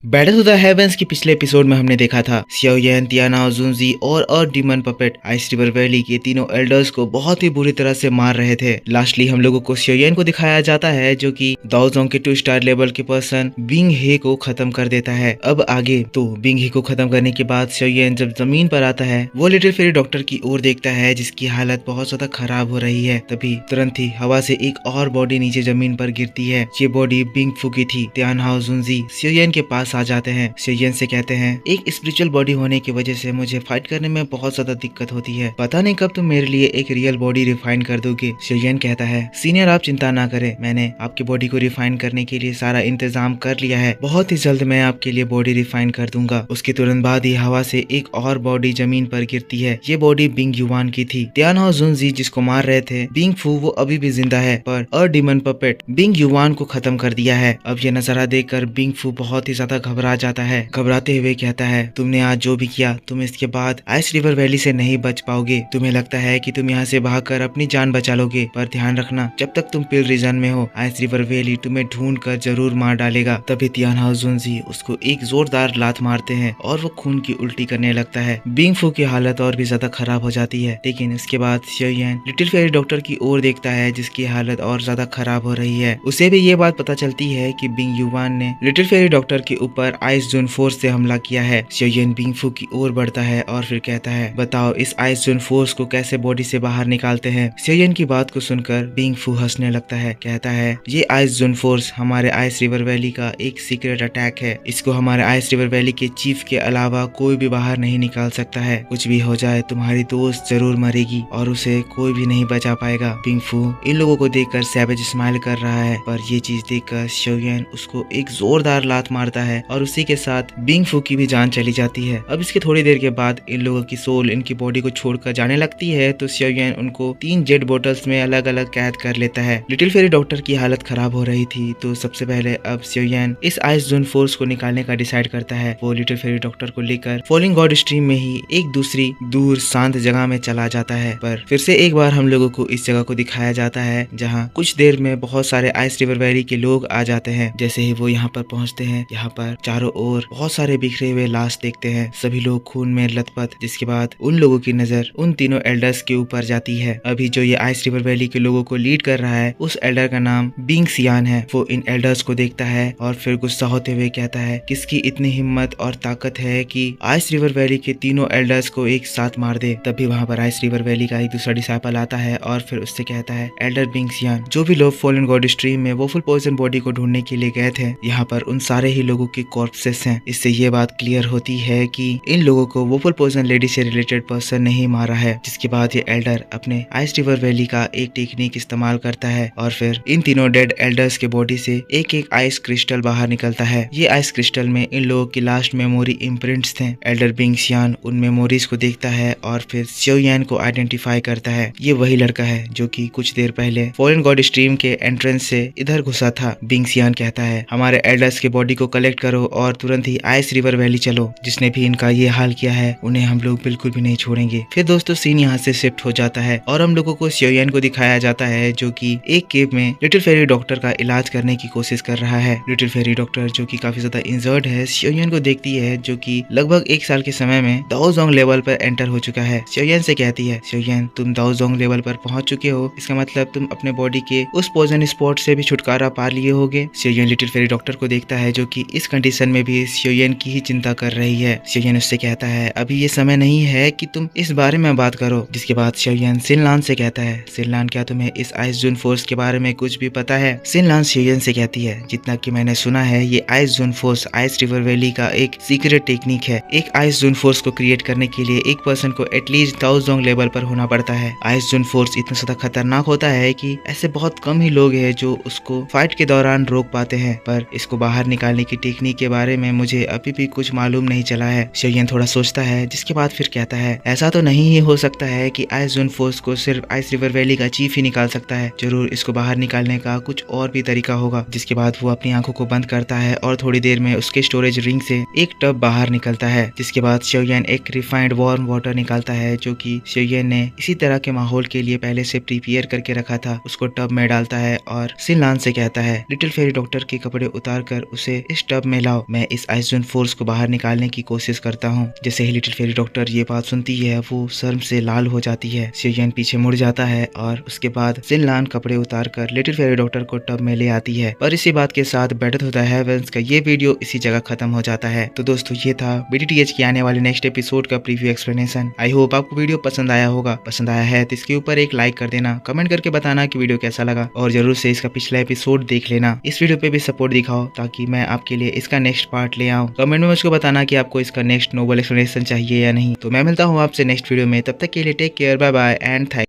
Battle to the heavens के पिछले episode में हमने देखा था xiao yan, तियाना, जुनजी और demon puppet ice river valley के तीनों एल्डर्स को बहुत ही बुरी तरह से मार रहे थे। लास्टली हम लोगों को xiao yan को दिखाया जाता है जो कि दाओजोंग के 2 स्टार लेवल के पर्सन बिंग हे को खत्म कर देता है। अब आगे तो बिंग हे को खत्म करने के बाद xiao yan जब जमीन पर आता है वो लिटिल फेरी डॉक्टर की ओर देखता है जिसकी हालत बहुत ज्यादा खराब हो रही है। तभी तुरंत ही हवा से एक और बॉडी नीचे जमीन पर गिरती है। ये बॉडी बिंग फू की थी। तियाना और जुनजी xiao yan के पास आ जाते हैं। xiao yan से कहते हैं एक स्पिरिचुअल बॉडी होने की वजह से मुझे फाइट करने में बहुत ज्यादा दिक्कत होती है। पता नहीं कब तुम मेरे लिए एक रियल बॉडी रिफाइन कर दोगे। xiao yan कहता है सीनियर आप चिंता ना करें, मैंने आपकी बॉडी को रिफाइन करने के लिए सारा इंतजाम कर लिया है। बहुत ही जल्द मैं आपके लिए बॉडी रिफाइन कर दूंगा। उसके तुरंत बाद ही हवा से एक और बॉडी जमीन पर गिरती है। ये बॉडी बिंग युवान की थी। तियाना और जुनजी जिसको मार रहे थे बिंग फू वो अभी भी जिंदा है, पर डीमन पपेट बिंग युवान को खत्म कर दिया है। अब ये नजारा देखकर बिंग फू बहुत ही ज्यादा घबरा जाता है। घबराते हुए कहता है तुमने आज जो भी किया तुम इसके बाद आइस रिवर वैली से नहीं बच पाओगे। तुम्हें लगता है कि तुम यहाँ से भागकर अपनी जान बचा लोगे, पर ध्यान रखना जब तक तुम पिल रीजन में हो आइस रिवर वैली तुम्हें ढूंढ कर जरूर मार डालेगा। तभी तियाना और जुनजी उसको एक जोरदार लात मारते हैं और वो खून की उल्टी करने लगता है। बिंग फू की हालत और भी ज्यादा खराब हो जाती है। लेकिन इसके बाद xiao yan little fairy doctor की ओर देखता है जिसकी हालत और ज्यादा खराब हो रही है। उसे भी ये बात पता चलती है कि बिंग युवान ने लिटिल फेरी डॉक्टर के ऊपर आइस जोन फोर्स से हमला किया है। xiao yan बिंग फू की ओर बढ़ता है और फिर कहता है बताओ इस आइस जोन फोर्स को कैसे बॉडी से बाहर निकालते हैं। xiao yan की बात को सुनकर बिंग फू हंसने लगता है। कहता है ये आइस जोन फोर्स हमारे आइस रिवर वैली का एक सीक्रेट अटैक है। इसको हमारे आइस रिवर वैली के चीफ के अलावा कोई भी बाहर नहीं निकाल सकता है। कुछ भी हो जाए तुम्हारी दोस्त जरूर मरेगी और उसे कोई भी नहीं बचा पाएगा। बिंग फू इन लोगों को देखकर सैवेज स्माइल कर रहा है, पर ये चीज देखकर xiao yan उसको एक जोरदार लात मारता है और उसी के साथ बिंग फू की भी जान चली जाती है। अब इसके थोड़ी देर के बाद इन लोगों की सोल इनकी बॉडी को छोड़कर जाने लगती है तो xiao yan उनको 3 जेट बोतल्स में अलग अलग कैद कर लेता है। लिटिल फेरी डॉक्टर की हालत खराब हो रही थी तो सबसे पहले अब xiao yan इस आइस जोन फोर्स को निकालने का डिसाइड करता है। वो लिटिल फेरी डॉक्टर को लेकर फॉलिंग गॉड स्ट्रीम में ही एक दूसरी दूर शांत जगह में चला जाता है। पर फिर से एक बार हम लोगों को इस जगह को दिखाया जाता है जहाँ कुछ देर में बहुत सारे आइस रिवर वैली के लोग आ जाते हैं। जैसे ही वो यहाँ पर पहुँचते हैं यहाँ पर चारों ओर बहुत सारे बिखरे हुए लाश देखते हैं। सभी लोग खून में लथपथ। जिसके बाद उन लोगों की नजर उन तीनों एल्डर्स के ऊपर जाती है। अभी जो ये आइस रिवर वैली के लोगों को लीड कर रहा है उस एल्डर का नाम बिंग सियान है। वो इन एल्डर्स को देखता है और फिर गुस्सा होते हुए कहता है किसकी इतनी हिम्मत और ताकत है कि आइस रिवर वैली के तीनों एल्डर्स को एक साथ मार दे। तभी वहाँ पर आइस रिवर वैली का एक दूसरा डिसाइपल आता है और फिर उससे कहता है एल्डर बिंग सियान जो भी लोग फॉलन गॉड स्ट्रीम में वोफुल पॉइजन बॉडी को ढूंढने के लिए गए थे यहाँ पर उन सारे ही लोगों के कॉर्पसेस हैं। इससे ये बात क्लियर होती है कि इन लोगों को वोफुल पॉइजन लेडी से रिलेटेड पर्सन नहीं मारा है। जिसके बाद ये एल्डर अपने आइस रिवर वैली का एक टेक्निक इस्तेमाल करता है और फिर इन तीनों डेड एल्डर्स के बॉडी से एक एक आइस क्रिस्टल बाहर निकलता है। ये आइस क्रिस्टल में इन लोगों की लास्ट मेमोरी इम्प्रिंट्स थे। एल्डर बिंग सियान उन मेमोरीज को देखता है और फिर xiao yan को आइडेंटिफाई करता है। ये वही लड़का है जो कि कुछ देर पहले फॉलन गॉड स्ट्रीम के एंट्रेंस से इधर घुसा था। बिंग सियान कहता है हमारे एल्डर्स के बॉडी को कलेक्ट करो और तुरंत ही आइस रिवर वैली चलो। जिसने भी इनका ये हाल किया है उन्हें हम लोग बिल्कुल भी नहीं छोड़ेंगे। फिर दोस्तों सीन यहाँ से शिफ्ट हो जाता है और हम लोगों को xiao yan को दिखाया जाता है जो कि एक केव में लिटिल फेरी डॉक्टर का इलाज करने की कोशिश कर रहा है। लिटिल फेरी डॉक्टर जो कि काफी ज्यादा इंजर्ड है xiao yan को देखती है जो कि लगभग 1 साल के समय में दाओजोंग लेवल पर एंटर हो चुका है। xiao yan से कहती है xiao yan तुम दाओजोंग लेवल पर पहुंच चुके हो, इसका मतलब तुम अपने बॉडी के उस पॉइजन स्पॉट से भी छुटकारा पा लिए होगे। xiao yan little fairy doctor को देखता है जो कि इस कंडीशन में भी xiao yan की ही चिंता कर रही है। xiao yan उससे कहता है अभी ये समय नहीं है कि तुम इस बारे में बात करो। जिसके बाद xiao yan सिनलान से कहता है सिनलान क्या तुम्हें इस आइस जोन फोर्स के बारे में कुछ भी पता है। सिनलान xiao yan से कहती है जितना कि मैंने सुना है ये ice zone force ice river valley का एक सीक्रेट टेक्निक है। एक आइस जोन फोर्स को क्रिएट करने के लिए एक पर्सन को एटलीस्ट दाओजोंग लेवल पर होना पड़ता है। आइस जोन फोर्स इतना ज्यादा खतरनाक होता है कि ऐसे बहुत कम ही लोग हैं जो उसको फाइट के दौरान रोक पाते हैं, पर इसको बाहर निकालने की टेक्निक के बारे में मुझे अभी भी कुछ मालूम नहीं चला है। xiao yan थोड़ा सोचता है जिसके बाद फिर कहता है ऐसा तो नहीं ही हो सकता है कि आइस जोन फोर्स को सिर्फ आइस रिवर वैली का चीफ ही निकाल सकता है। जरूर इसको बाहर निकालने का कुछ और भी तरीका होगा। जिसके बाद वो अपनी आंखों को बंद करता है और थोड़ी देर में उसके स्टोरेज रिंग से एक टब बाहर निकलता है। जिसके बाद xiao yan एक रिफाइंड वार्म वाटर निकालता है जो कि xiao yan ने इसी तरह के माहौल के लिए पहले से प्रिपेयर करके रखा था। उसको टब में डालता है और सिनलान से कहता है लिटिल फेरी डॉक्टर के कपड़े उतार कर उसे इस टब में लाओ, मैं इस आइसजोन फोर्स को बाहर निकालने की कोशिश करता हूँ। जैसे ही लिटिल फेरी डॉक्टर ये बात सुनती है वो शर्म से लाल हो जाती है। सियोयन पीछे मुड़ जाता है और उसके बाद जिनलान कपड़े उतार कर लिटिल फेरी डॉक्टर को टब में ले आती है और इसी बात के साथ बैटल ऑफ द हेवंस का ये वीडियो इसी जगह खत्म हो जाता है। तो दोस्तों ये था BTTH की आने वाले नेक्स्ट एपिसोड का प्रीव्यू एक्सप्लेनेशन। आई होप आपको वीडियो पसंद आया होगा। पसंद आया है तो इसके ऊपर एक लाइक कर देना, कमेंट करके बताना कि वीडियो कैसा लगा और जरूर से इसका पिछला एपिसोड देख लेना। इस वीडियो पे भी सपोर्ट दिखाओ ताकि मैं आपके लिए इसका नेक्स्ट पार्ट ले आऊँ। कमेंट में मुझको बताना कि आपको इसका नेक्स्ट नोबल एक्सप्लेनेशन चाहिए या नहीं। तो मैं मिलता हूँ आपसे नेक्स्ट वीडियो में, तब तक के लिए take care, bye bye and thank